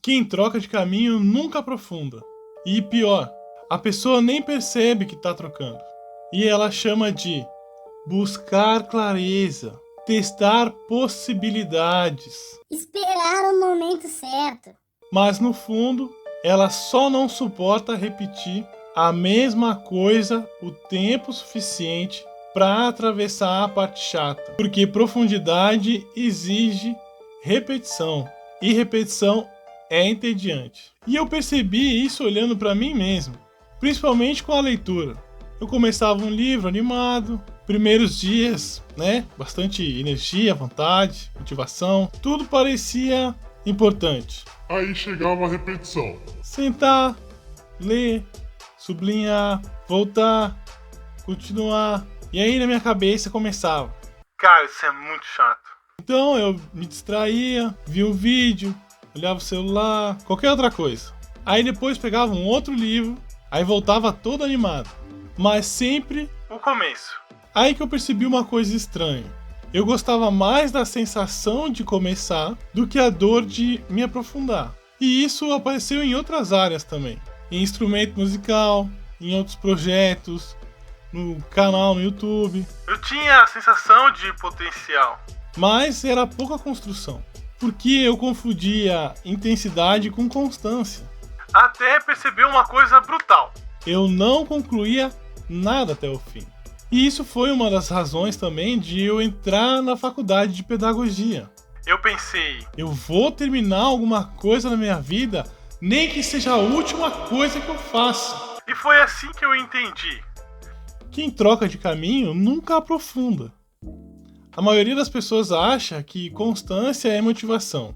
Quem troca de caminho nunca aprofunda. E pior, a pessoa nem percebe que está trocando. E ela chama de buscar clareza, testar possibilidades. Esperar o momento certo. Mas no fundo, ela só não suporta repetir a mesma coisa o tempo suficiente para atravessar a parte chata. Porque profundidade exige repetição. E repetição é entediante. E eu percebi isso olhando para mim mesmo, principalmente com a leitura. Eu começava um livro animado, primeiros dias, bastante energia, vontade, motivação, tudo parecia importante. Aí chegava a repetição. Sentar, ler, sublinhar, voltar, continuar. E aí na minha cabeça começava: cara, isso é muito chato. Então eu me distraía, via um vídeo, olhava o celular, qualquer outra coisa. Aí depois pegava um outro livro, aí voltava todo animado. Mas sempre o começo. Aí que eu percebi uma coisa estranha. Eu gostava mais da sensação de começar do que a dor de me aprofundar. E isso apareceu em outras áreas também. Em instrumento musical, em outros projetos, no canal no YouTube. Eu tinha a sensação de potencial, mas era pouca construção. Porque eu confundia intensidade com constância. Até perceber uma coisa brutal. Eu não concluía nada até o fim. E isso foi uma das razões também de eu entrar na faculdade de pedagogia. Eu pensei, eu vou terminar alguma coisa na minha vida, nem que seja a última coisa que eu faça. E foi assim que eu entendi. Quem troca de caminho nunca aprofunda. A maioria das pessoas acha que constância é motivação.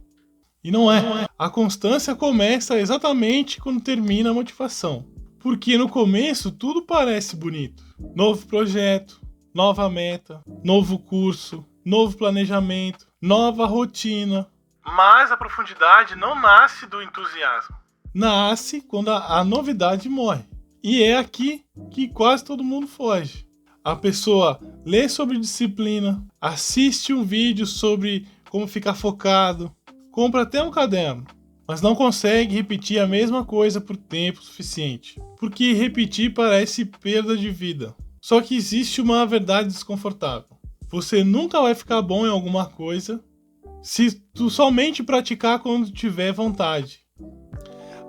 E não é. A constância começa exatamente quando termina a motivação. Porque no começo tudo parece bonito. Novo projeto, nova meta, novo curso, novo planejamento, nova rotina. Mas a profundidade não nasce do entusiasmo. Nasce quando a novidade morre. E é aqui que quase todo mundo foge. A pessoa lê sobre disciplina, assiste um vídeo sobre como ficar focado, compra até um caderno, mas não consegue repetir a mesma coisa por tempo suficiente. Porque repetir parece perda de vida. Só que existe uma verdade desconfortável. Você nunca vai ficar bom em alguma coisa se tu somente praticar quando tiver vontade.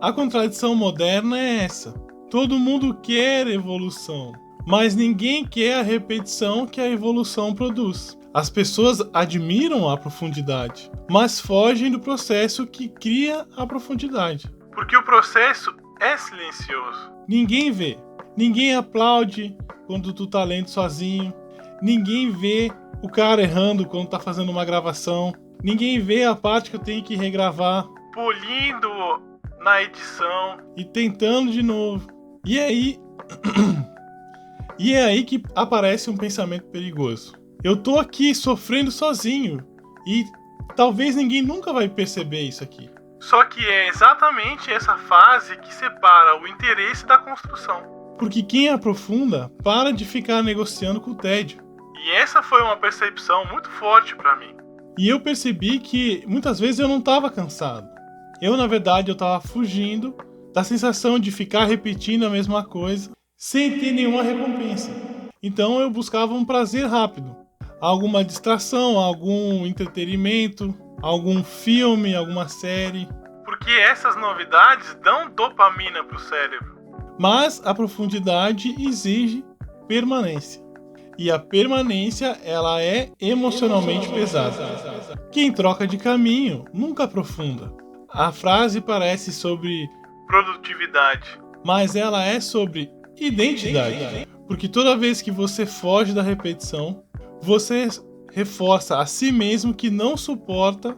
A contradição moderna é essa. Todo mundo quer evolução, mas ninguém quer a repetição que a evolução produz. As pessoas admiram a profundidade, mas fogem do processo que cria a profundidade. Porque o processo é silencioso. Ninguém vê, ninguém aplaude quando tu tá lendo sozinho, ninguém vê o cara errando quando tá fazendo uma gravação, ninguém vê a parte que eu tenho que regravar, polindo na edição e tentando de novo. E é aí que aparece um pensamento perigoso. Eu tô aqui sofrendo sozinho e talvez ninguém nunca vai perceber isso aqui. Só que é exatamente essa fase que separa o interesse da construção. Porque quem aprofunda para de ficar negociando com o tédio. E essa foi uma percepção muito forte para mim. E eu percebi que muitas vezes eu não estava cansado. Na verdade, eu estava fugindo da sensação de ficar repetindo a mesma coisa sem ter nenhuma recompensa. Então eu buscava um prazer rápido. Alguma distração, algum entretenimento, algum filme, alguma série. Porque essas novidades dão dopamina para o cérebro. Mas a profundidade exige permanência. E a permanência, ela é emocionalmente pesada. Quem troca de caminho nunca aprofunda. A frase parece sobre produtividade, mas ela é sobre identidade. Porque toda vez que você foge da repetição, você reforça a si mesmo que não suporta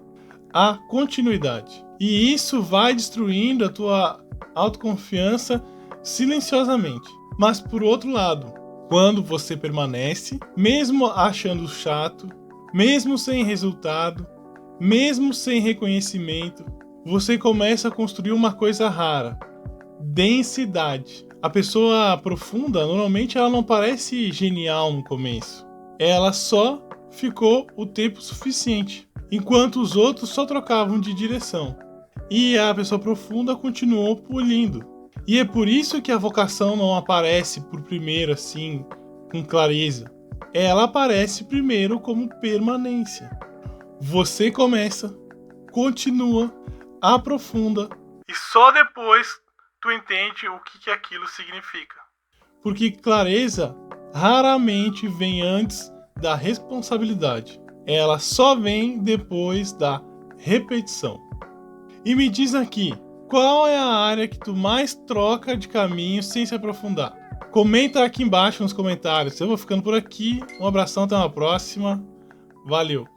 a continuidade. E isso vai destruindo a tua autoconfiança silenciosamente. Mas por outro lado, quando você permanece, mesmo achando chato, mesmo sem resultado, mesmo sem reconhecimento, você começa a construir uma coisa rara: densidade. A pessoa profunda, normalmente ela não parece genial no começo. Ela só ficou o tempo suficiente, enquanto os outros só trocavam de direção. E a pessoa profunda continuou pulindo. E é por isso que a vocação não aparece por primeiro assim, com clareza. Ela aparece primeiro como permanência. Você começa, continua, aprofunda e só depois tu entende o que aquilo significa. Porque clareza raramente vem antes da responsabilidade. Ela só vem depois da repetição. E me diz aqui, qual é a área que tu mais troca de caminho sem se aprofundar? Comenta aqui embaixo nos comentários. Eu vou ficando por aqui. Um abração, até uma próxima. Valeu!